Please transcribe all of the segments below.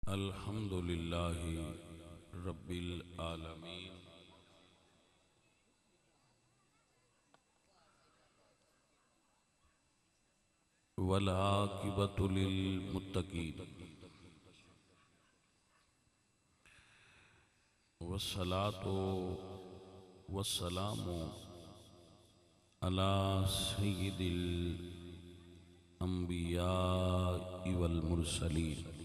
الحمد للہ رب العالمین والعاقبۃ للمتقین والصلاۃ والسلام علی سید الانبیاء والمرسلین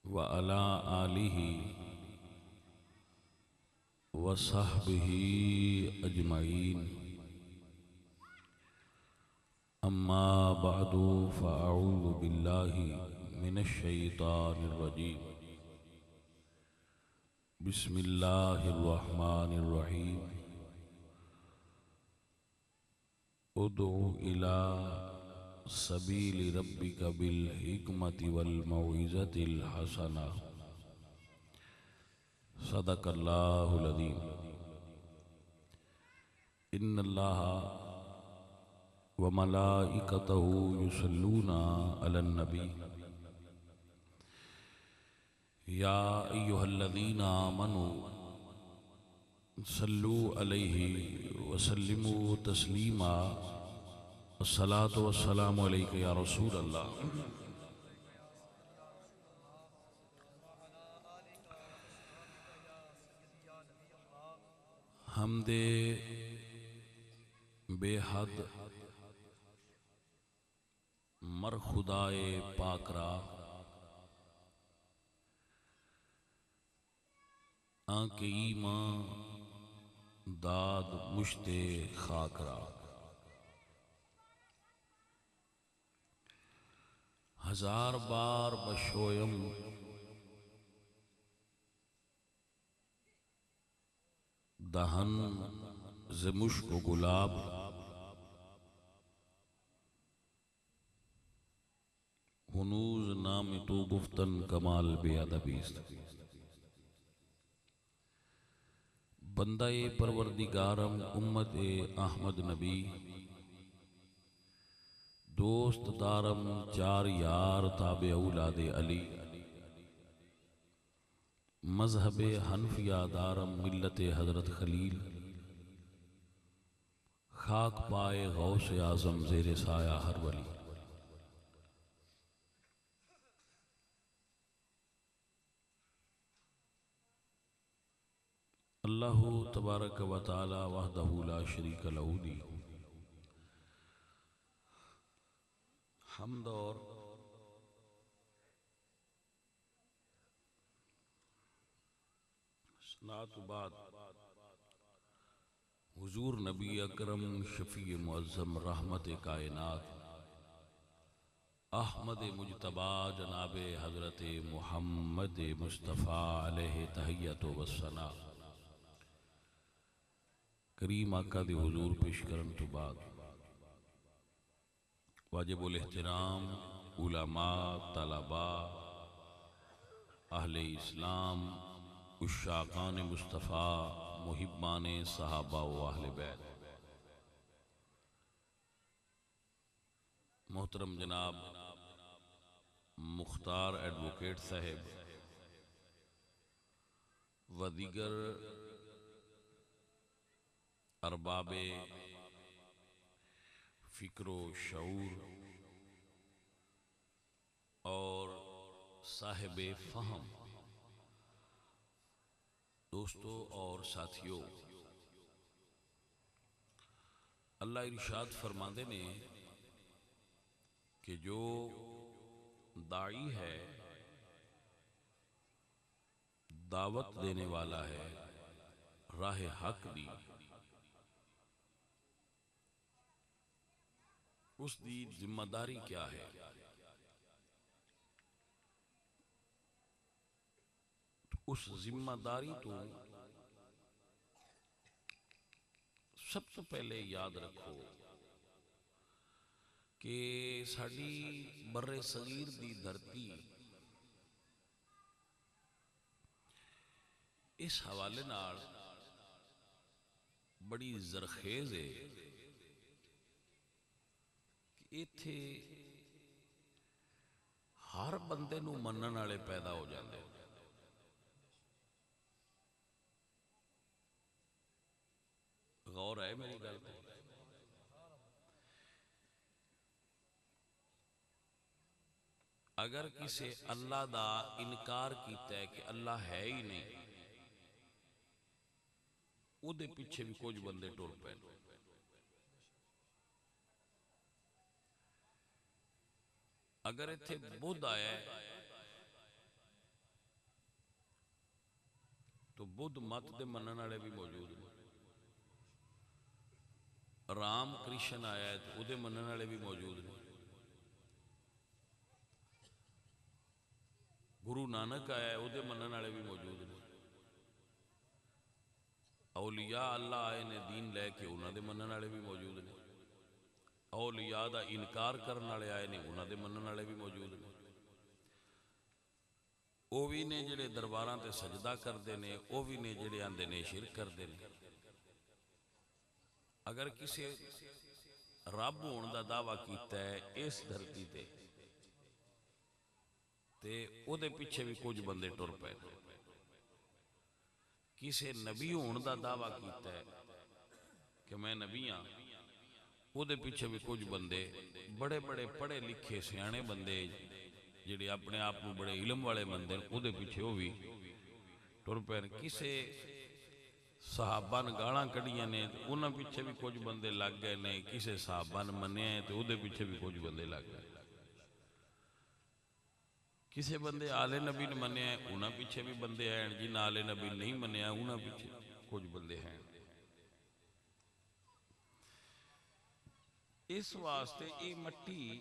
وعلی آلہ وصحبہ اجمعین اما بعد فاعوذ باللہ من الشیطان الرجیم بسم اللہ الرحمن الرحیم ادع الی سبیل ربک بالحکمت والموعظۃ الحسنہ صدق اللہ العظیم ان اللہ وملائکتہ یصلون علی النبی یا ایہا الذین آمنوا صلوا علیہ وسلموا تسلیما الصلاۃ والسلام علیک یا رسول اللہ حمد بے حد مر خدائے پاک را آنکھ ایمان داد مشت خاک را ہزار بار بشویم دہن ز مشک و گلاب ہنوز نام تو گفتن کمال بے ادبی است بندہ پروردگارم امت احمد نبی دوست دارم چار یار تابع اولاد علی مذہب حنفیہ دارم ملت حضرت خلیل خاک پائے غوث اعظم زیر سایہ ہر ولی اللہ تبارک و تعالی وحدہ لا شریک لہ دی حمد اور ثناء بعد حضور نبی اکرم شفیع معظم رحمت کائنات احمد مجتبی جناب حضرت محمد مصطفیٰ علیہ تحیت و ثنا کریم آقا دی حضور پیش کرن تو بعد واجب الاحترام علماء طلباء اہل اسلام عشاقان مصطفیٰ محبان صحابہ و اہل بیت محترم جناب مختار ایڈوکیٹ صاحب و دیگر ارباب فکر و شعور اور صاحب فہم دوستوں اور ساتھیوں اللہ ارشاد فرماندے نے کہ جو داعی ہے دعوت دینے والا ہے راہ حق دی اس دی ذمہ داری کیا ہے اس ذمہ داری تو سب سے پہلے یاد رکھو کہ ساڑی بر صغیر دی دھرتی اس حوالے نال بڑی زرخیز ہے ایتھے ہر بندے نو منن والے پیدا ہو جاندے. غور ہے میری گل تے. اگر کسی اللہ دا انکار کیتا ہے کہ اللہ ہے ہی نہیں، او دے پیچھے بھی کچھ بندے ٹر پے. اگر اتھے بدھ آیا ہے تو بدھ مت دے منن والے بھی موجود ہیں. رام کرشن آیا ہے تو او دے منن والے بھی موجود ہیں. گرو نانک آیا ہے او دے منن والے بھی موجود ہیں. اولیاء اللہ آئے نے دین لے کے انہاں دے منن والے بھی موجود ہیں. اولیاء دا انکار کرن والے آئے نے انہاں دے منن والے بھی موجود ہیں. او بھی نے جڑے درباراں تے سجدہ کردے نے، او بھی نے جڑے آندے نے شرک کردے نے. اگر کسی رب ہون دا دعویٰ کیتا ہے اس دھرتی تے او دے پیچھے بھی کچھ بندے ٹر پے. کسی نبی ہون دا دعویٰ کیتا ہے کہ میں نبی ہاں، او دے پیچھے بھی کچھ بندے بڑے بڑے پڑھے لکھے سیانے بندے جڑے اپنے آپ کو بڑے علم والے بندے او دے پیچھے وہ بھی ٹر پے. کسی صحابہ نے گالاں کڑیاں نے تو انہاں پیچھے بھی کچھ بندے لگ گئے نے. کسی صحابہ نے منیا ہے تو او دے پیچھے بھی کچھ بندے لگ گئے. کسی بندے آلے نبی نے منیا ہے انہاں پیچھے بھی بندے ہیں. جن آلے نبی نہیں منیا انہاں پیچھے کچھ بندے ہیں. اس واسطے یہ مٹی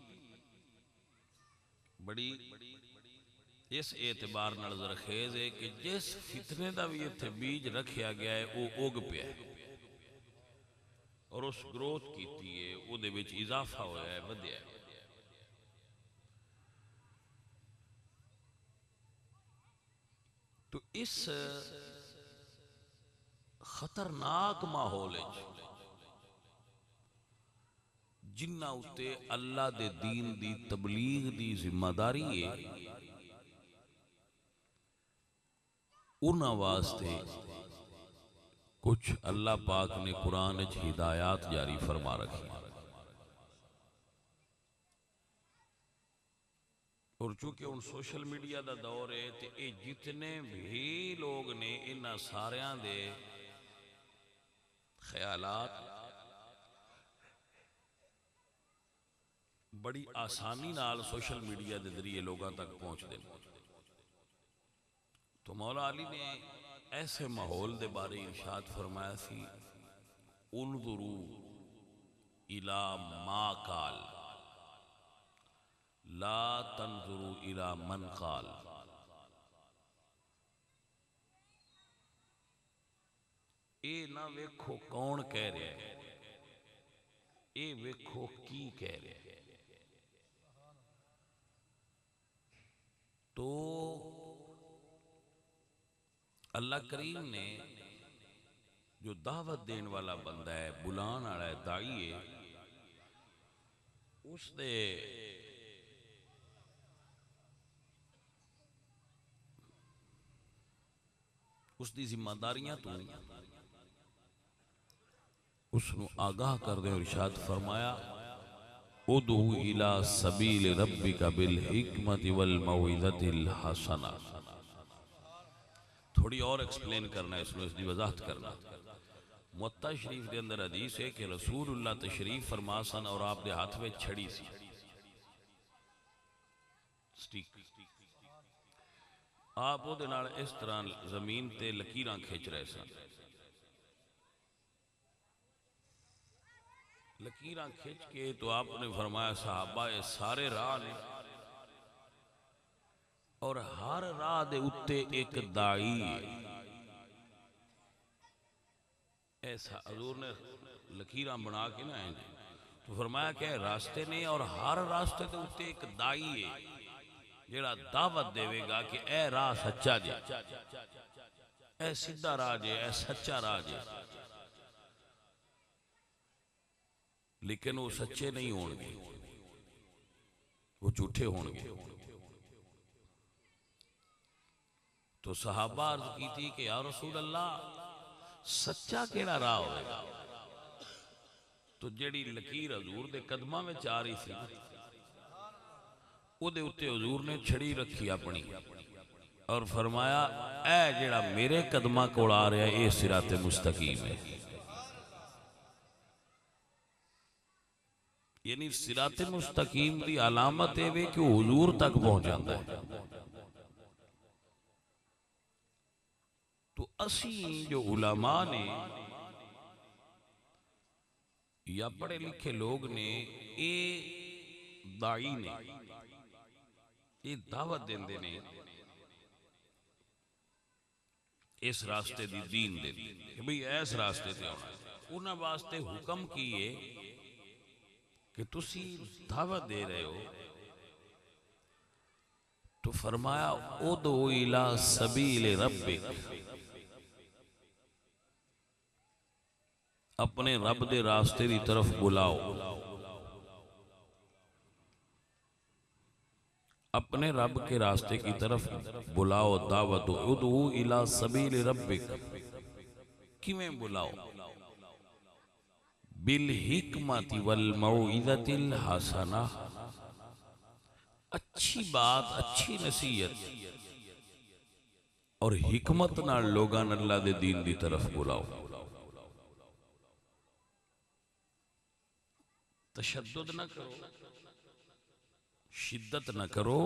بڑی اس اعتبار نال زرخیز ہے کہ جس فتنے دا بھی اتھے بیج رکھیا گیا ہے وہ اگ پیا ہے اور اس گروتھ کیتی ہے، وہ دے وچ اضافہ ہویا ہے، ودیا ہے. تو اس خطرناک ماحول جنہ اتے اللہ دے دین دی تبلیغ دی ذمہ داری ہے، انہاں واسطے کچھ اللہ پاک نے قرآن وچ ہدایات جاری فرما رکھی. اور چونکہ ان سوشل میڈیا دا دور ہے تے اے جتنے بھی لوگ نے انہاں ساریاں دے خیالات بڑی آسانی نال سوشل میڈیا دے ذریعے لوگاں تک پہنچ دے. تو مولا علی نے ایسے ماحول دے بارے ارشاد فرمایا سی، انظروا الی ما قال لا تنظروا الی من قال. اے نہ ویکھو کون کہہ رہے ہیں، اے ویکھو کی کہہ رہے ہیں. تو اللہ کریم نے جو دعوت دین والا بندہ ہے، بلان والا ہے، دائی ہے، اس دی ذمہ داریاں تو اس نو آگاہ کر دیں. اور ارشاد فرمایا ادعو الی سبیل ربک بالحکمت والموعظۃ الحسنہ. تھوڑی اور ایکسپلین کرنا ہے اس میں، اس دی وضاحت کرنا. موطا شریف دے اندر حدیث ہے کہ رسول اللہ تشریف فرما سن اور آپ دے ہاتھ میں چھڑی سی سٹیک. آپ وہ دنال اس طرح زمین تے لکیراں کھچ رہے سن. لکیراں کھچ کے تو آپ نے فرمایا صحابہ یہ سارے راہ نے اور ہر راہ دے اتے ایک دائی ہے. ایسا حضور نے لکیراں بنا کے نہ آئیں تو فرمایا کہ راستے نے اور ہر راستے دے اتے ایک دائی ہے جیڑا دعوت دے گا کہ اے راہ سچا جے، اے سیدھا راہ جے، اے سچا راہ جے. لیکن وہ سچے نہیں ہون گے. وہ جھوٹے ہون گے. تو صحابہ عرض کی تھی کہ یا رسول اللہ سچا کیڑا راہ ہوئے گا؟ تو جڑی لکیر حضور دے قدمہ میں چاہ رہی تھی وہ دے اتے حضور نے چھڑی رکھی اپنی اور فرمایا اے جڑا میرے قدمہ کو آ رہا ہے اے صراط مستقیم ہے. یعنی صراط مستقیم دی علامت ہے کہ وہ حضور تک پہنچ جاتا ہے. تو اسی جو علماء نے یا پڑھے لکھے لوگ نے اے دائی نے اے دعوت دیندے نے اس راستے دی دین دے کہ بھئی ایس راستے تے ہونا ہے. انہاں واسطے حکم کیے کہ تسی دعوت دے رہے ہو تو فرمایا ادعو الی سبیل ربک، اپنے رب دے راستے دی طرف بلاؤ، اپنے رب کے راستے کی طرف بلاؤ، دعوت دو. ادعو الی سبیل ربک، کیویں بلاؤ؟ بالحکمت والموعظۃ الحسنہ، اچھی بات، اچھی نصیحت اور حکمت نال لوگاں اللہ دے دین دی طرف بلاؤ. تشدد نہ کرو، شدت نہ کرو،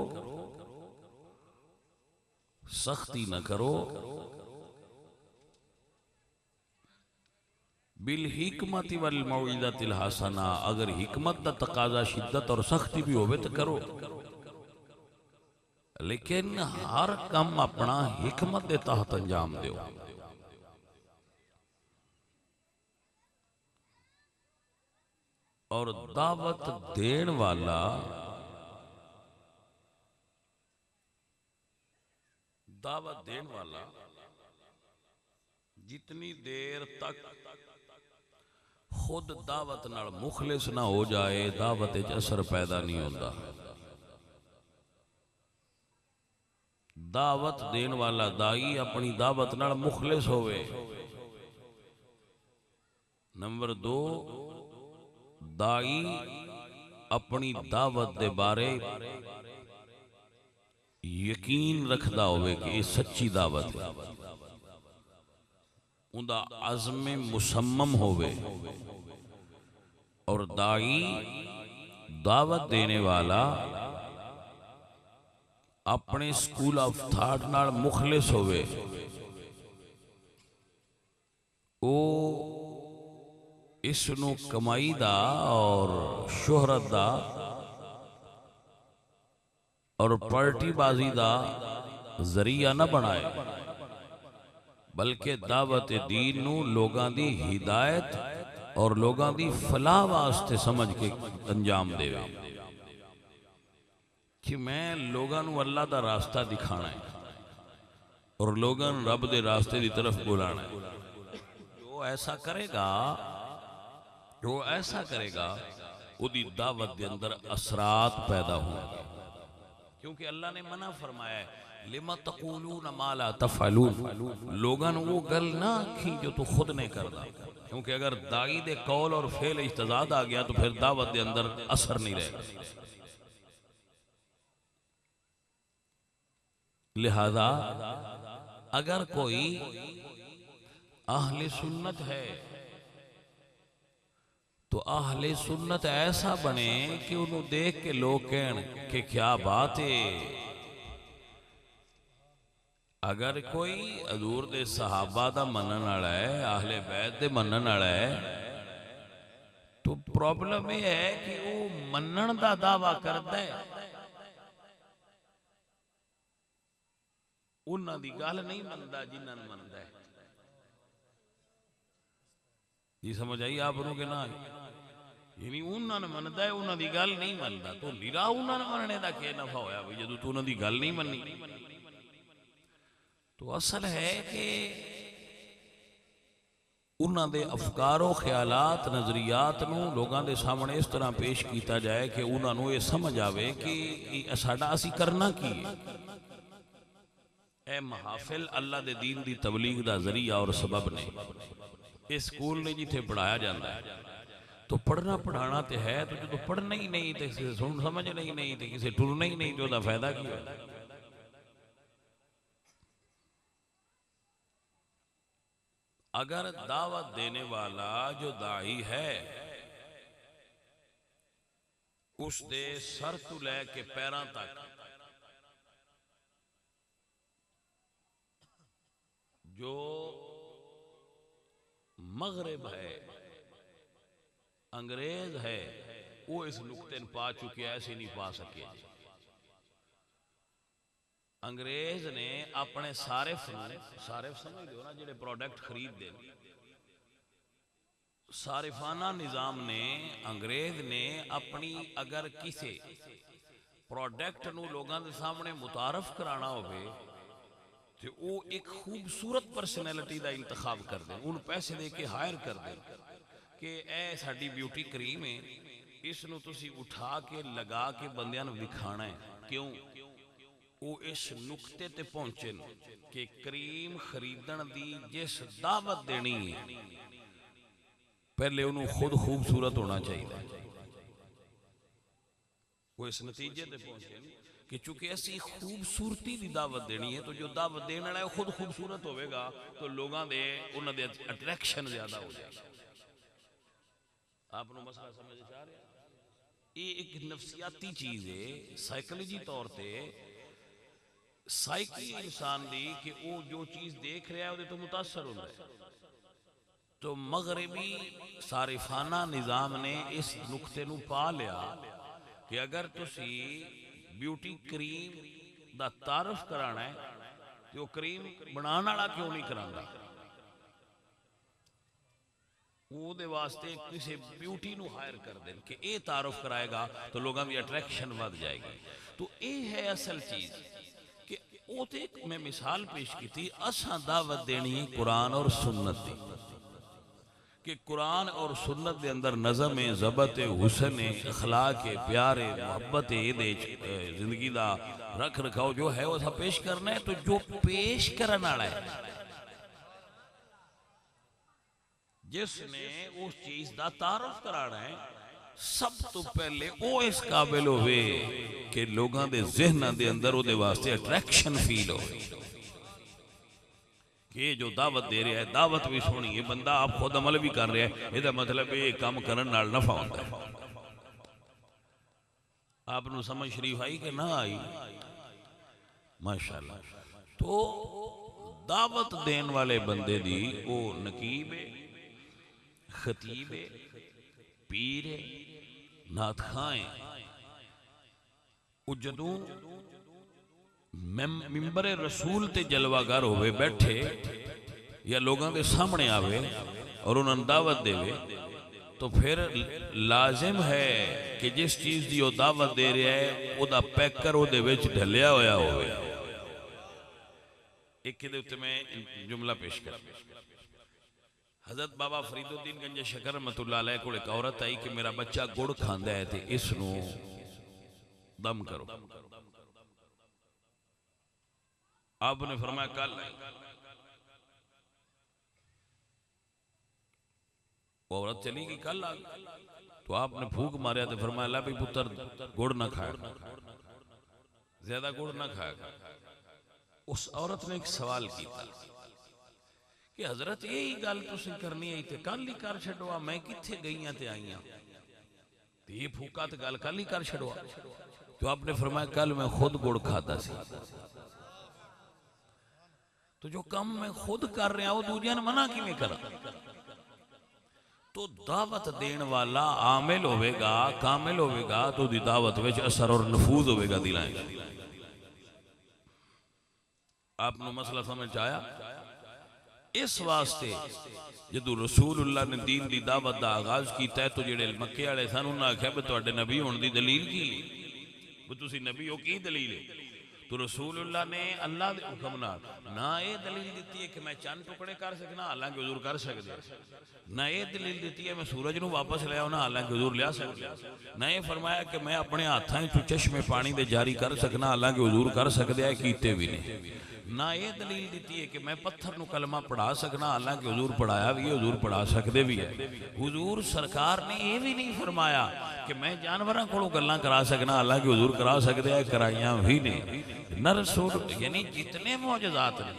سختی نہ کرو. بالحکمت والموعظۃ الحسنہ، اگر حکمت دا تقاضا شدت اور سختی بھی ہوئے تو کرو، لیکن ہر کم اپنا حکمت دے تحت انجام دیو. اور دعوت دین والا جتنی دیر تک خود دعوت نال مخلص نہ ہو جائے دعوت وچ اثر پیدا نہیں ہوتا. دعوت دین والا دائی اپنی دعوت نال مخلص ہوئے. نمبر 2، دائی اپنی دعوت دے بارے یقین رکھدا ہوئے کہ یہ سچی دعوت ہے، اندہ عزم مسمم ہوئے. اور دائی دعوت دینے والا اپنے سکول آف تھاٹ نال مخلص ہوئے. او اس نو کمائی دا اور شہرت دا اور پارٹی بازی دا ذریعہ نہ بنائے، بلکہ دعوت دین نو لوگاں دی ہدایت اور لوگاں دی فلاح واسطے سمجھ کے انجام دے. کہ میں لوگاں نو اللہ دا راستہ دکھانا ہے اور لوگاں رب دے راستے دی طرف بلانا ہے. جو ایسا کرے گا وہ دی دعوت دے اندر اثرات پیدا ہوں گے. کیونکہ اللہ نے منع فرمایا ہے لِمَ تَقُولُونَ مَا لَا تَفْعَلُونَ، لوگاں وہ گل نہ کی جو تو خود نہیں کردا. کیونکہ اگر دائی دے قول اور فعل اجتزاد آ گیا تو پھر دعوت دے اندر اثر نہیں رہے گا. لہذا اگر کوئی اہل سنت ہے تو اہل سنت ایسا بنے کہ انہوں دیکھ کے لوگ کہن کہ کیا بات ہے. اگر کوئی حضور دے صحابہ دا منن والا ہے، اہل بیت دے منن والا ہے، تو پرابلم یہ ہے کہ وہ منن دا دعویٰ کرتا ہے، انہاں دی گل نہیں مندا جنہاں نے مندا ہے. یہ سمجھ آئی آپ انہوں کے نہ یعنی انہاں نے مندا ہے، انہاں دی گل نہیں مندا. تو نرا انہاں نے مننے دا کیا نفع ہویا بھی جدو تو انہاں دی گل نہیں مننی. تو اصل ہے کہ انہاں دے افکار و خیالات نظریات نو لوگاں دے سامنے اس طرح پیش کیتا جائے کہ انہاں نو یہ سمجھ آوے کہ ساڈا اسی کرنا کی ہے۔ اے محافل اللہ دے دین دی تبلیغ دا ذریعہ اور سبب نے، اس سکول نے جتھے پڑھایا جاتا ہے تو پڑھنا پڑھانا تے ہے، تو جو پڑھنا ہی نہیں تے کسی سن سمجھنا ہی نہیں تے کسی ٹرنا ہی نہیں تو دا فائدہ کیا ہے؟ اگر دعوت دینے والا جو داعی ہے اس دے سر تو لے کے پیراں تک جو مغرب ہے انگریز ہے وہ اس نقطے پا چکے ایسے نہیں پا سکے۔ انگریز نے اپنے صارف سمجھ دو نا جڑے پروڈکٹ خرید دے، صارفانہ نظام نے انگریز نے اپنی اگر کسی پروڈکٹ نو لوگاں دے سامنے متعارف کرانا ہوئے تو وہ ایک خوبصورت پرسنالٹی دا انتخاب کر دیں، ان پیسے دے کے ہائر کر دیں کہ اے ساڈی بیوٹی کریم ہے، اس نو تسی اٹھا کے لگا کے بندیاں نو دکھانا ہے۔ کیوں؟ وہ اس نقطے تے پہنچے کہ کریم خریدن دی جس دعوت دینی ہے پہلے انہوں خود خوبصورت ہونا چاہیے۔ وہ اس نتیجے تے پہنچے کہ چونکہ ایسی خوبصورتی دی دعوت دینی ہے تو جو دعوت دینے والا ہے خود خوبصورت ہوئے گا تو لوگاں دے انہاں دے اٹریکشن زیادہ ہو جائے گا۔ آپ نے مسئلہ سمجھ چاہ رہے ہیں؟ یہ ایک نفسیاتی چیز ہے، سائیکلوجی طور تے سائیکی انسان دی کہ وہ جو چیز دیکھ رہا ہے وہ تو متاثر ہوتا ہے۔ تو مغربی صارفانہ نظام نے اس نقطے نو پا لیا کہ اگر تسی بیوٹی کریم دا تعارف کرانا ہے تو کریم بنانا والا کیوں نہیں کرانا؟ وہ دے واسطے کسی بیوٹی نو ہائر کر دیں کہ اے تعارف کرائے گا تو لوگاں بھی اٹریکشن بڑھ جائے گی۔ تو اے ہے اصل چیز کہ وہ تے میں مثال پیش کی تھی، اساں دعوت دینی قرآن اور سنت دی کہ قرآن اور سنت دے اندر نظم ضبط حسن اخلاق پیار محبت زندگی دا رکھ رکھاؤ جو ہے وہ سب پیش کرنا ہے۔ تو جو پیش کرنا ہے جس نے اس چیز دا تعارف کرانا ہے سب تو پہلے وہ اس قابل ہوئے کہ لوگاں دے ذہنہ دے اندر وہ دے واسطے اٹریکشن فیل ہو کہ جو دعوت دے رہا ہے دعوت بھی سونی ہے، بندہ آپ خود عمل بھی کر رہا ہے، یہ دا مطلب یہ کام کرن نال نفع ہوتا ہے۔ آپ نے سمجھ شریف آئی کہ نہ آئی؟ ماشاءاللہ۔ تو دعوت دین والے بندے دی وہ نقیب خطیب پیر نعت خائیں وہ جدوں ممبر رسول تے جلوہ گر ہوئے بیٹھے یا لوگاں دے سامنے آوے اور انہوں دعوت دے وے تو پھر لازم ہے کہ جس چیز دی وہ دعوت دے رہے ہے وہ دا پیکر وہ دے ویچ ڈھلیا ہویا ہوئے۔ ایک کے دے میں جملہ پیش کر حضرت بابا فرید الدین گنج شکر رحمت اللہ علیہ کو ایک عورت آئی کہ میرا بچہ گڑ کھاندہ ہے تھے اس نو دم کرو۔ آپ نے فرمایا کل وہ عورت چلی گئی کل آگئی تو آپ نے پھوک ماریا تو فرمایا اللہ بھی پتر گڑ نہ کھایا، زیادہ گڑ نہ کھایا۔ اس عورت نے ایک سوال کیتا کہ حضرت یہی گل تسی کرنی ہے تے کل ہی کر چھڑوا، میں کتھے گئیاں تے آئیاں تے یہ پھوکا تے گل کل ہی کر چھڑوا۔ تو آپ نے فرمایا کل میں خود گڑ کھاتا سی، تو جو کم میں خود کر رہا وہ دوجیاں نے منع کی میں کرا۔ تو دعوت دین والا عامل ہوئے گا کامل ہوئے گا تو دی دعوت ویچ اثر اور نفوذ ہوئے گا دلائیں۔ آپ نے مسئلہ سمجھ آیا؟ اس واسطے جدو رسول اللہ نے دین دی دعوت دا آغاز کیتا ہے تو جڑے مکے والے سن انہاں آکھیا کہ تواڈے نبی ہون دی دلیل کی وہ تسی نبی ہو کی دلیل ہے؟ تو رسول اللہ نے اللہ دے حکم نہ یہ دلیل دیتی ہے کہ میں چند ٹکڑے کر سکنا، حالانکہ حضور کر سکتے، نہ یہ دلیل دیتی ہے میں سورج نو واپس لے آؤں، حالانکہ حضور لیا سکتے، نہ یہ فرمایا کہ میں اپنے ہاتھاں چ چشمے پانی دے جاری کر سکنا، حالانکہ حضور کر سکتے ہیں، کیتے بھی نہیں۔ نہ یہ دلیل دیتی ہے کہ میں پتھر نو کلمہ پڑھا سکنا، حالانکہ حضور پڑھایا بھی ہے، حضور پڑھا سکتے بھی ہے۔ حضور سرکار نے یہ بھی نہیں فرمایا کہ میں جانوراں کولوں گلاں کرا سکنا، حالانکہ حضور کرا سکتے ہیں، کرائیاں بھی نہیں۔ نہ رسول یعنی جتنے معجزات ہیں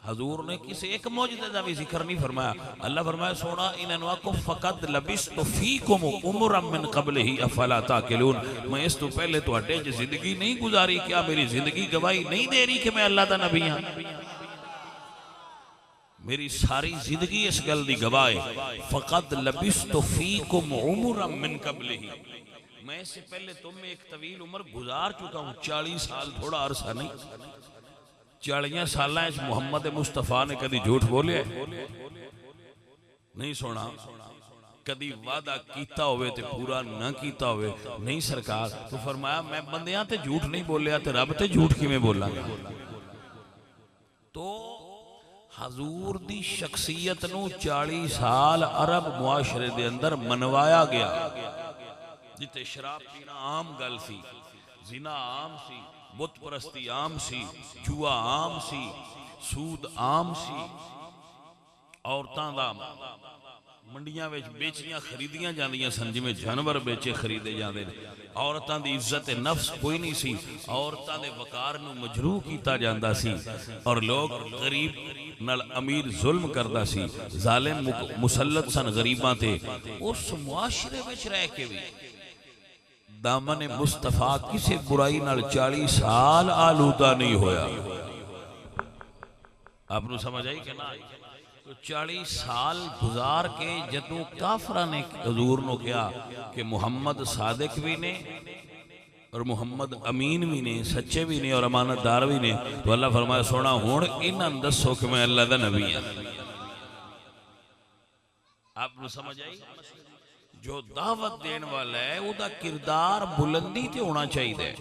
حضور نے کسی ایک معجزے کا بھی ذکر نہیں فرمایا۔ اللہ فرمایا سونا انہوں کو فقط لبثت فیکم عمرا من قبلہ افلا تعقلون، میں اس تو پہلے تو اٹے جو زندگی نہیں گزاری، کیا میری زندگی گواہی نہیں دے رہی کہ میں اللہ دا نبی ہاں؟ میری ساری زندگی اس گل دی گواہ ہے، فقط لبثت فیکم عمرا من قبلہ، میں اس سے پہلے تم میں ایک طویل عمر گزار چکا ہوں، 40 سال تھوڑا عرصہ نہیں، 40 سالہ اس محمد مصطفیٰ نے کدی جھوٹ بولے نہیں سونا، کدی وعدہ کیتا ہوئے تے پورا نہ کیتا ہوئے نہیں سرکار، تو فرمایا میں بندیاں تے جھوٹ نہیں بولیا تے رب تے جھوٹ کی میں بولا گا۔ تو حضور دی شخصیت نو 40 سال عرب معاشرے دے اندر منوایا گیا، جتے شراب پینا عام گل سی، زنا عام سی، بت پرستی عام سی، جوا عام سی، سود عام سی، عورتاں دا منڈیاں وچ بیچیاں خریدیاں جاندیاں سن جویں جانور بیچے خریدے جاندے نے، عورتاں دی عزت نفس کوئی نہیں سی، عورتاں دے وقار نو مجروح کیتا جاندا سی، اور لوگ غریب نال امیر ظلم کردا سی، ظالم مسلط سن غریباں تے۔ اس معاشرے وچ رہ کے بھی دامن مصطفیٰ کسی برائی نال 40 سال آلودہ نہیں ہویا۔ آپ نے سمجھ آئی کہ نہ آئی؟ تو 40 سال گزار کے جدوں کافرہ نے حضور نو کیا کہ محمد صادق بھی نے اور محمد امین بھی نے، سچے بھی نے اور امانت دار بھی نے، تو اللہ فرمایا سونا ہون انہاں دسو کہ میں اللہ دا نبی ہوں۔ آپ نے سمجھ آئی؟ جو دعوت دین والا ہے وہ دا کردار بلندی تے ہونا چاہیے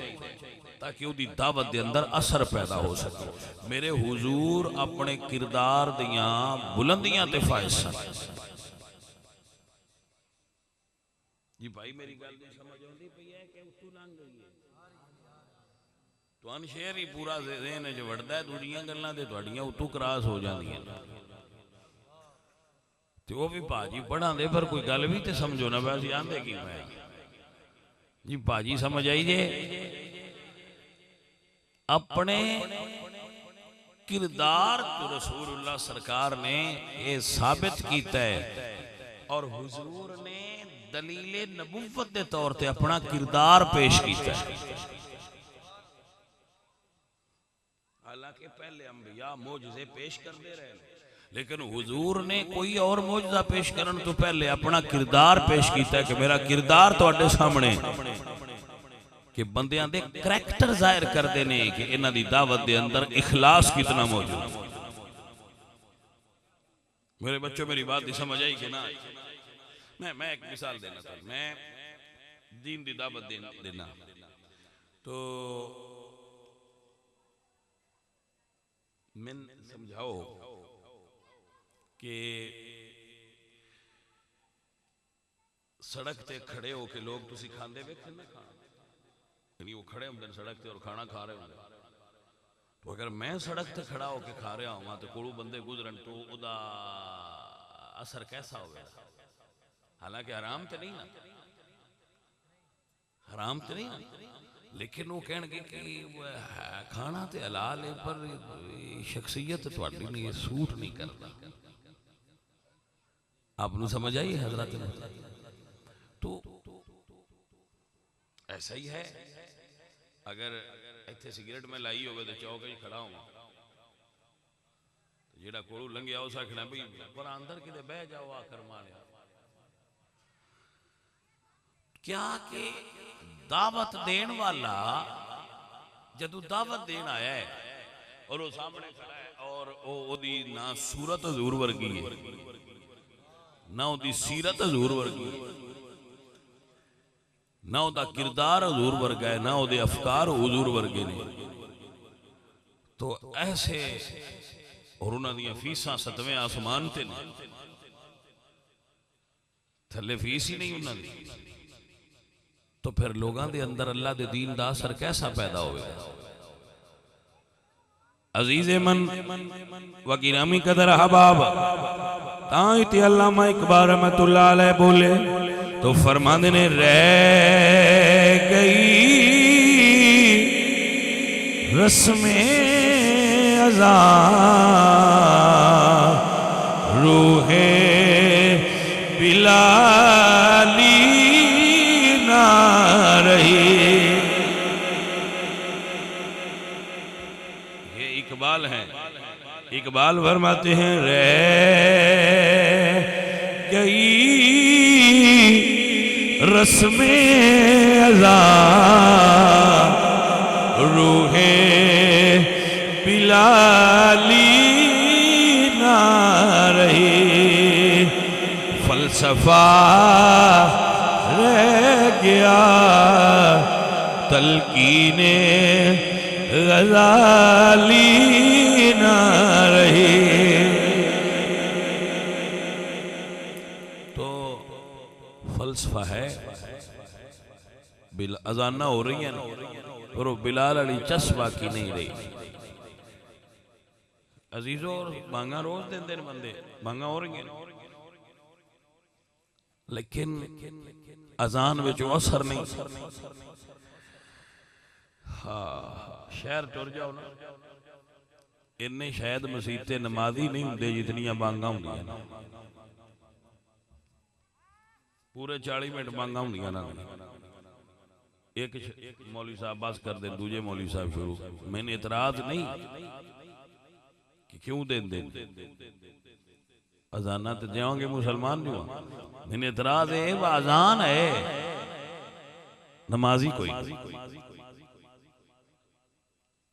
تاکہ وہ دی دعوت دے اندر اثر پیدا ہو سکے۔ میرے حضور اپنے کردار دیاں بلندیاں تے فائز سن۔ جی بھائی میری گل نہیں سمجھ آندی پئی ہے کہ اتو لنگ گئی ہے؟ تو ان شعر ہی پورا ذہن وچ وڑدا ہے، دوجیاں گلاں تے تہاڈیاں اتو کراس ہو جاندیاں تے وہ بھی باجی پڑھاں دے پر کوئی گل بھی تے سمجھو نا بس آندے کی میں جی باجی سمجھ آئی جے اپنے کردار تو رسول اللہ سرکار نے یہ ثابت کیتا ہے اور حضور نے دلیل نبوت دے طور تے اپنا کردار پیش کیتا ہے۔ حالانکہ پہلے انبیاء معجزے پیش کر دے رہے ہیں لیکن حضور نے کوئی اور معجزہ پیش کرن تو پہلے اپنا کردار پیش کیتا ہے کہ میرا کردار تو اڈے سامنے کہ بندیاں دے کریکٹر ظاہر کر دینے کہ انہاں دی دعوت دے اندر اخلاص کتنا موجود۔ میرے بچوں میری بات دی سمجھ آئی کہ نہ؟ میں ایک مثال دینا تھا، میں دین دی دعوت دینا تو من سمجھاؤ کہ سڑک تے کھڑے ہو کے لوگ تسی کھاندے ویکھن نہ کھان یعنی وہ کھڑے ہوں سڑک تے اور کھانا کھا رہے ہوں تو اگر میں سڑک تے کھڑا ہو کے کھا رہا ہوں تو کوڑو بندے گزرن تو او دا اثر کیسا ہوگا؟ حالانکہ حرام تے نہیں نا، حرام تے نہیں نا، لیکن وہ کہن گے کہ کھانا تے حلال ہے پر شخصیت تواڈی نہیں یہ سوٹ نہیں کرتا۔ آپ نے سمجھ آئی حضرات نے؟ تو ایسا ہی ہے اگر ایتھے سگریٹ میں لائی ہوگا تو چوک ہی کھڑا ہوں جیڑا کوڑو لنگیا ہو سکنا بھی پر اندر کدے بہ جاؤ آ کر مانے کیا کہ دعوت دین والا جدو دعوت دین آیا ہے اور وہ سامنے کھڑا ہے اور او دی نہ صورت حضور ورگی ہے نہ او دی سیرت حضور ورگی ہے نہ او دا کردار حضور ورگا ہے نہ او دے افکار حضور ورگے نے تو ایسے اور انہاں دیاں فیساں 7ویں آسمان تے نے، تھلے فیس ہی نہیں انہاں دی، تو پھر لوگاں دے اندر اللہ دے دین دا اثر کیسا پیدا ہوئے گا؟ عزیز من و گرامی قدر احباب، تائیں تے علامہ اقبال رحمت اللہ علیہ بولے تو فرماندے نے رہ گئی رسم ازاں روح بلالی نہ رہی۔ یہ اقبال ہیں، اقبال فرماتے ہیں رہ گئی رسم ازاں روح بلالی نہ رہی، فلسفہ رہ گیا تلقین غزالی نہ رہی۔ تو فلسفہ ہے، اذان نہ ہو رہی ہیں اور وہ بلال علی چسبہ کی نہیں رہی۔ عزیزو بانگاں روز دن دن بندے بانگاں ہو رہی ہیں، لیکن اذان میں جو اثر نہیں۔ شہر ٹر جاؤ نا، انہیں شاید مسیطے نمازی نہیں ہوندے جتنیاں بانگاں ہوندیاں نا، پورے 40 منٹ بانگاں ہوندیاں نا، ایک مولوی صاحب باز کر دیں، دوجے مولوی صاحب شروع۔ میں نے اعتراض نہیں کہ کیوں دین دیں، اذانہ تو جاؤں گے مسلمان نہیں ہوا، میں نے اعتراض ہے وہ اذان ہے نمازی کوئی،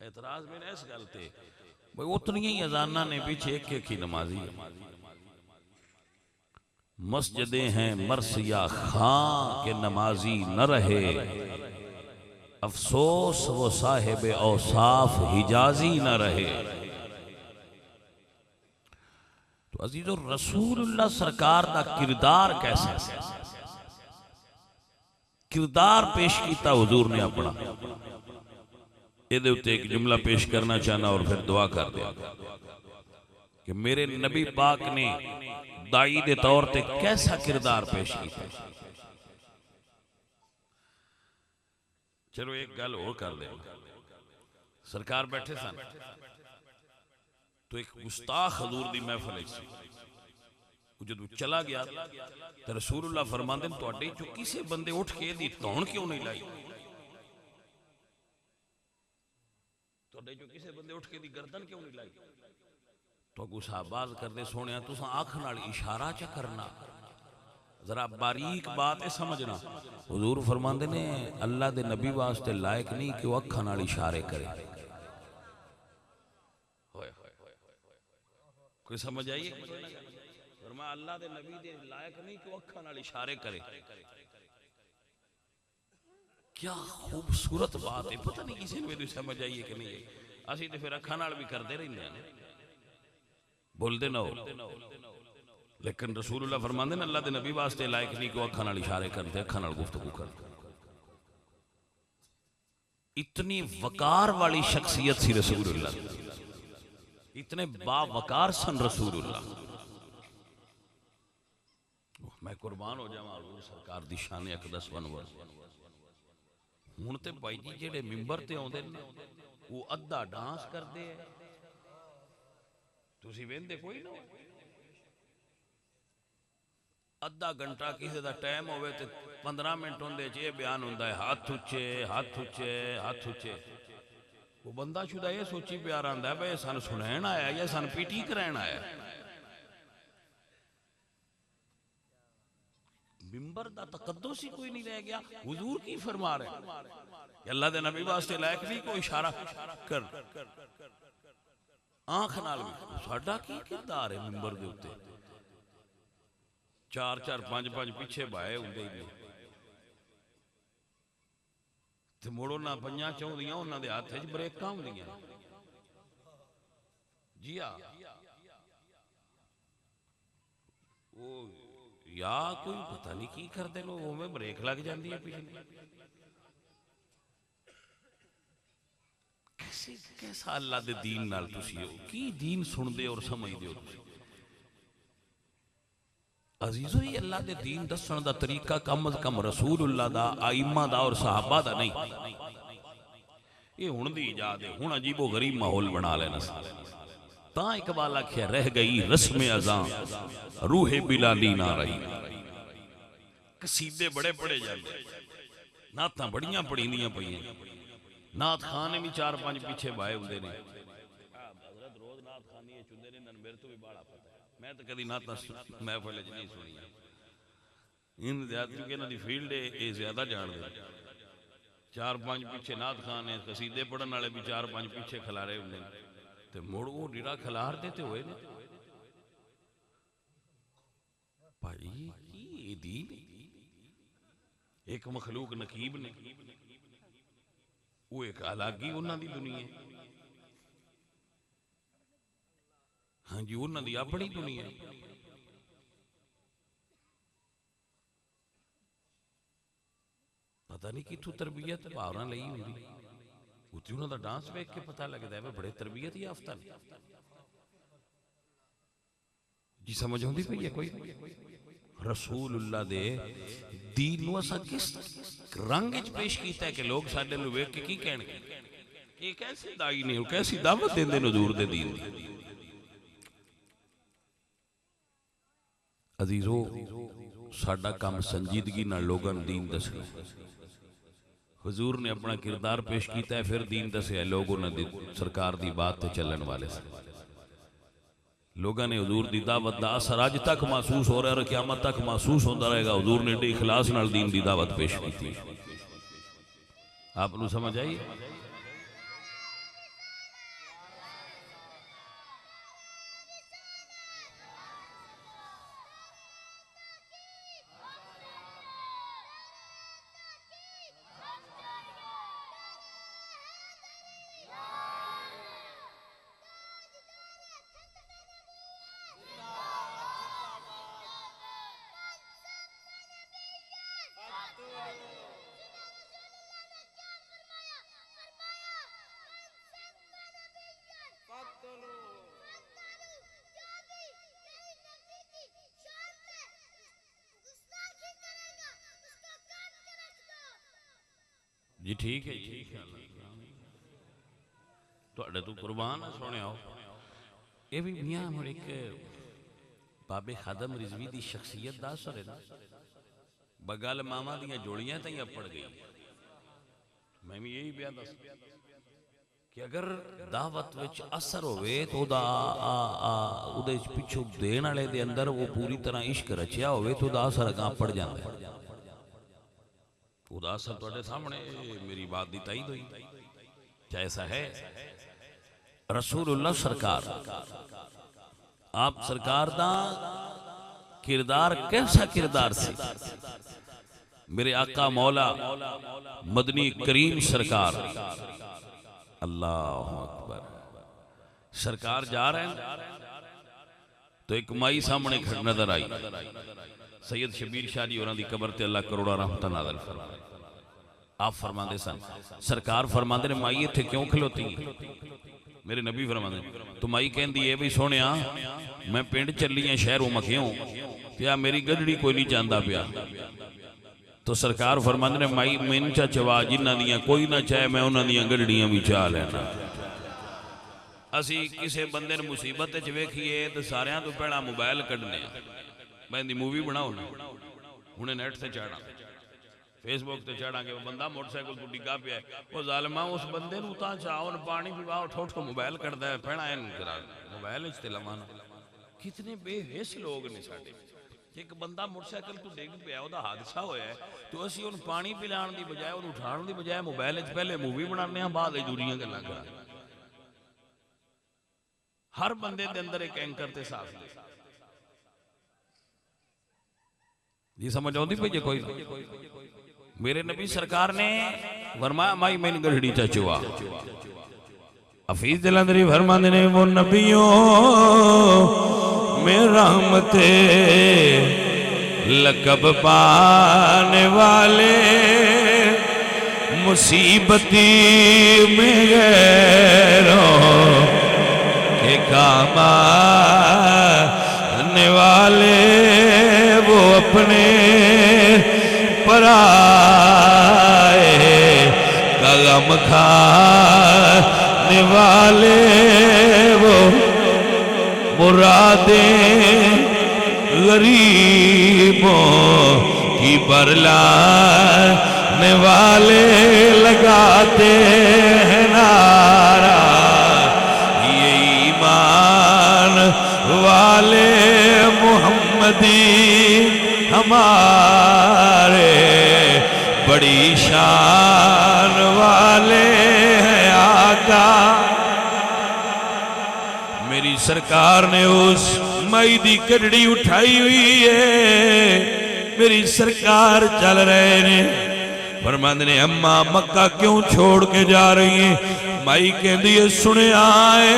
اعتراض میں نے اس گلتے بھئی اتنی ہی اذانہ نے پیچھے ایک ایک ہی نمازی ہے۔ مسجدیں ہیں مرثیہ خاں کے نمازی نہ رہے، افسوس وہ صاحب اوصاف حجازی نہ رہے۔ تو عزیز رسول اللہ سرکار دا کردار کیسا ہے؟ کردار پیش کیتا حضور نے اپنا، یہ دے اتے ایک جملہ پیش کرنا چاہنا اور پھر دعا کر دیا کہ میرے نبی پاک نے دائی دے طور تے کیسا کردار پیش کیتا۔ چلو ایک گل اور کر دیں، سرکار بیٹھے سن تو ایک گستاخ حضور دی محفل سی، جدو چلا گیا تو رسول اللہ فرماندے تو اڈے جو کسے بندے اٹھ کے دی تون کیوں نہیں لائی، تو اڈے جو کسے بندے اٹھ کے دی گردن کیوں نہیں لائی، تو اگو صحاباز کردے سونے تو ساں آنکھ نال اشارہ چا کرنا، ذرا باریک بات ہے سمجھنا۔ حضور فرماندے نے اللہ دے نبی واسطے لائق نہیں کہ وہ اکھا نال اشارے کرے۔ کوئی سمجھ آئیے؟ فرمایا اللہ دے نبی دے لائق نہیں کہ وہ اکھا نال اشارے کرے۔ کیا خوبصورت بات ہے، پتہ نہیں کسی نے سمجھ آئیے کہ نہیں ہے۔ اسی تے پھر اکھا نال بھی کر دے رہی ہیں، بول دے نہ ہو، لیکن رسول اللہ فرماندے ہیں اللہ دے نبی واسطے لائق نہیں کہ وہ اکھا نال اشارے کرتے، اکھا نال گفتگو کرتے۔ اتنی وقار والی شخصیت سی رسول اللہ، اتنے باوقار سن رسول اللہ۔ میں قربان ہو جاؤں حضور سرکار دی شان اقدس ونور۔ ہن تے بھائی جی جڑے ممبر تے اوندے نے وہ ادھا ڈانس کردے ہیں، تسی ویندے کوئی نہ، ادھا گھنٹہ کسی دا ٹائم ہوئے تے 15 منٹ ہوندے چ یہ بیان ہوندا ہے ہاتھ اچھے ہاتھ اچھے ہاتھ اچھے۔ وہ بندہ شدہ یہ سوچی پیار آندا ہے بھئی سان سنین آیا یا سان پیٹی کرین آیا۔ ممبر دا تقدس ہی کوئی نہیں رہ گیا۔ حضور کی فرما رہے کہ اللہ دے نبی واسطے لائق نہیں کوئی اشارہ کر، آنکھ نال بھی ساڈا کی کردار ہے ممبر دے اتے، 4 5 پیچھے بائے ہوندے ہی نہیں تے موڑو نہ پنجاں چاہوں دیاں انہاں دے ہاتھ وچ بریکاں ہوندیاں، جی ہاں وہ یا کوئی پتہ نہیں کی کرتے لوگ وہ میں بریک لگ جاندی ہے پیچھے کیسا اللہ دے دین نال تسی ہو کی دین سن دے اور سمجھ دے ہو تسی عزیزو یہ اللہ دے دین دسن دا طریقہ کم از کم رسول اللہ دا آئمہ دا اور صحابہ دا نہیں یہ ہن دی ایجاد ہے ہن عجیب و غریب ماحول بنا لینا تاں اقبال آکھیا رہ گئی رسم ازاں روح بلالی نہ رہی قصیدے بڑے پڑے جاندے نعتاں بڑیاں پڑھیندیاں پئیاں نعت خانے بھی 4-5 پیچھے بائے ہوندے نے حضرت روز نعت خانی چندے نے میرے تو بھی بڑا پتہ ہے میں تو کدی نعت محفل وچ نہیں سنی ان زیادتی کہ انہاں دی فیلڈ اے زیادہ جان دے 4-5 پیچھے نعت خانے قصیدے پڑھن والے بھی 4-5 پیچھے کھلارے ہوندے تے مڑ وہ ڈیرا کھلار دیتے ہوئے نے بھائی کی دین ایک مخلوق نقیب نے وہ ایک الگ ہی انہاں دی دنیا ہے ہاں جی انہاں دی اپنی دنیا ہے پتہ نہیں کتھوں تربیت باہراں لئی ہوندی اتنی انہاں دا ڈانس ویکھ کے پتہ لگدا ہے بڑے تربیت یافتہ نے جی سمجھ ہوندی پئی ہے کوئی رسول اللہ دے دین نو اساں کس رنگ وچ پیش کیتا ہے کہ لوگ ساڈے نو ویکھ کے کی کہن گے یہ کیسے دائی نے کیسی دعوت دیندے نے حضور دے دین دی عزیزو ساڈا کام سنجیدگی نال لوگاں نوں دین دسنا حضور نے اپنا کردار پیش کیتا ہے پھر دین دسیا لوگوں نے سرکار دی بات تے چلن والے سے لوگاں نے حضور دی دعوت دا اثر اج تک محسوس ہو رہا ہے اور قیامت تک محسوس ہوندا رہے گا حضور نے بڑے اخلاص نال دین دی دعوت پیش کی آپ نو سمجھ آئی جی ٹھیک ہے تواڈے تو قربان سونے آؤ یہ بھی میاں مڑ ایک بابے خادم رضوی دی شخصیت دا اثر ہے نا بگل ماما دیاں جوڑیاں تائیں اپڑ گئی میں بھی یہی بیان دس کہ اگر دعوت وچ اثر ہوئے تو دا اودے پچھو دین والے دے اندر وہ پوری طرح عشق رچیا ہوئے تو دا اثر اگاں پڑ جاندا ہے ادا سب توڑے سامنے میری بات دی تائید ہوئی جیسا ہے رسول اللہ سرکار آپ سرکار دا کردار کیسا کردار سے میرے آقا مولا مدنی کریم سرکار اللہ اکبر سرکار جا رہے ہیں تو ایک مائی سامنے کھڑ نظر آئی سید شبیر شاہ جی اور دی قبر تے اللہ کروڑا رحمتہ نازل فرمائے آپ فرماندے سن سرکار فرماندے نے مائی تھے کیوں کھلوتی میرے نبی فرماندے تو مائی کہن دی اے بھی سونیا میں پینڈ چلی ہیں شہروں مکھیوں پیا میری گڑڑی کوئی نہیں چاندہ پیا تو سرکار فرماندے نے مائی منچا چوا جنہ دیاں کوئی نہ چاہے میں انہ دیاں گڑڑیاں بھی چاہ لینا اسی کسے بندے نے مصیبت چویکھیے تو ساریاں تو پہلا موبائل کڑنے میں دی مووی بناؤ نا انہیں نیٹ سے چاڑا فیس بک تے چاڑا کہ وہ بندہ موٹر سائیکل تو ڈگا پیا ہے وہ ظالمہ اس بندے نو تا چاہو نہ پانی پیواؤ ٹھوٹ کو موبائل کردا ہے پہنا ہے کرا موبائل اس تے لوانا کتنے بے حس لوگ نے ساڈے ایک بندہ موٹر سائیکل تو ڈگ پیا او دا حادثہ ہویا ہے تو اسی ان پانی پلان دی بجائے اور اٹھان دی بجائے موبائل وچ پہلے مووی بنانے ہیں بعد دوریاں گلاں کرا ہر بندے دے اندر ایک اینکر تے صاف دے جی سمجھ آؤں دی پہ یہ کوئی میرے نبی سرکار نے فرمایا مائی میں نے گڑھڑی چچوا حفیظ جلندری فرماندے نے وہ نبیوں میں رحمت لقب پانے والے مصیبتی میں غیروں کے کام آنے والے وہ اپنے پرائے کا غم کھانے والے وہ مرادیں غریبوں کی برلانے والے لگاتے ہیں نعرہ یہ ایمان والے محمدی ہمارے بڑی شان والے ہیں آقا۔ میری سرکار نے اس مائی دی کڑڑی اٹھائی ہوئی ہے، میری سرکار چل رہے نے، فرماندے نے اماں مکہ کیوں چھوڑ کے جا رہی ہیں؟ مائی کہندی ہے سنے آئے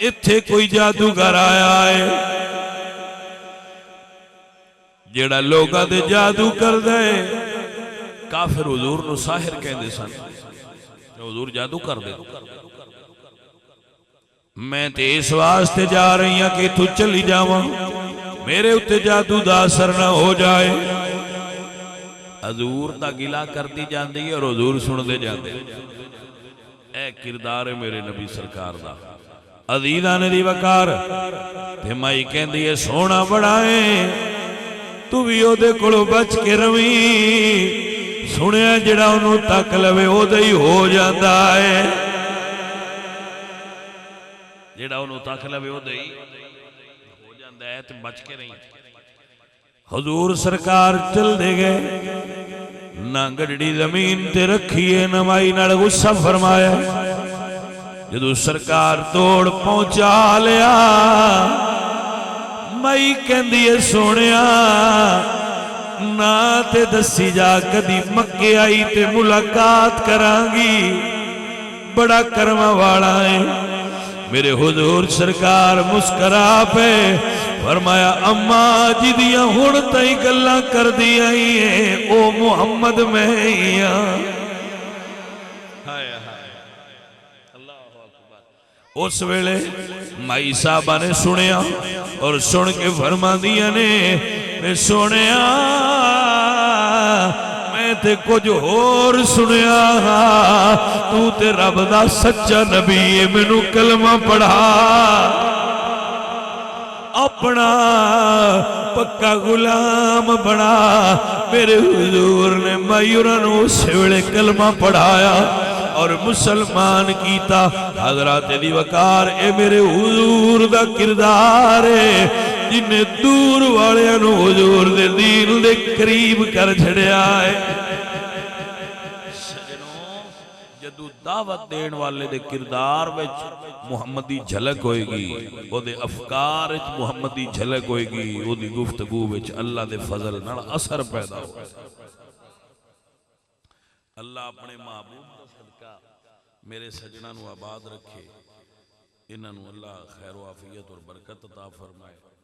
اتھے کوئی جادوگر آیا ہے جیڑا لوگاں دے جادو کر دے۔ کافر حضور نو ساحر کہندے سن، حضور جادو کر دے۔ میں تے اس واسطے جا رہی ہاں کہ تو چلی جاواں، میرے اتے جادو دا اثر نہ ہو جائے۔ حضور دا گلا کرتی جاندی ہے اور حضور سن دے جاندے۔ اے کردار ہے میرے نبی سرکار دا، عزیزاں نے دی وقار تے مائی کہندی ہے سونا بڑا ہے تو بھی او دے کولوں بچ کے رویں، سنیا جڑا انہوں تک لوے او دے ہی ہو جاندا ہے، جڑا انہوں تک لوے او دے ہی ہو جاندا ہے تے بچ کے رہیں۔ حضور سرکار چل دے گئے، نہ گڑڑی زمین تے رکھیے نہ مائی نال غصہ فرمایا۔ جدو سرکار توڑ پہنچا لیا، مائی کہندی ہے سونیا نہ تے دسی جا کدی مکے آئی تے ملاقات کرانگی، بڑا کرما والا ہے۔ میرے حضور سرکار مسکرا پہ فرمایا اماں جی دیاں ہون تائی گلاں کر دیا ہی ہیں او محمد میں ہی ہاں۔ اس ویلے مائی صاحبہ نے سنیا اور سن کے فرما دیا نے میں سنیا میں تے کچھ اور سنیا تو تے رب دا سچا نبی ہے، مینوں کلمہ پڑھا، اپنا پکا غلام بنا۔ میرے حضور نے مایورانو اس ویلے کلمہ پڑھایا اور مسلمان کیتا۔ حضرات دی وقار اے میرے حضور دا کردار ہے جنہیں دور والے انو حضور دے دین دے قریب کر چھڑیا ہے۔ سجنوں جدو دعوت دین والے دے کردار وچ محمدی جھلک ہوئے گی، وہ دے افکار وچ محمدی جھلک ہوئے گی، وہ دی گفتگو وچ اللہ دے فضل نال اثر پیدا ہوئے۔ اللہ اپنے محبوب دا صدقہ میرے سجنہ نو آباد رکھے، انہاں نو اللہ خیر و عافیت اور برکت عطا فرمائے۔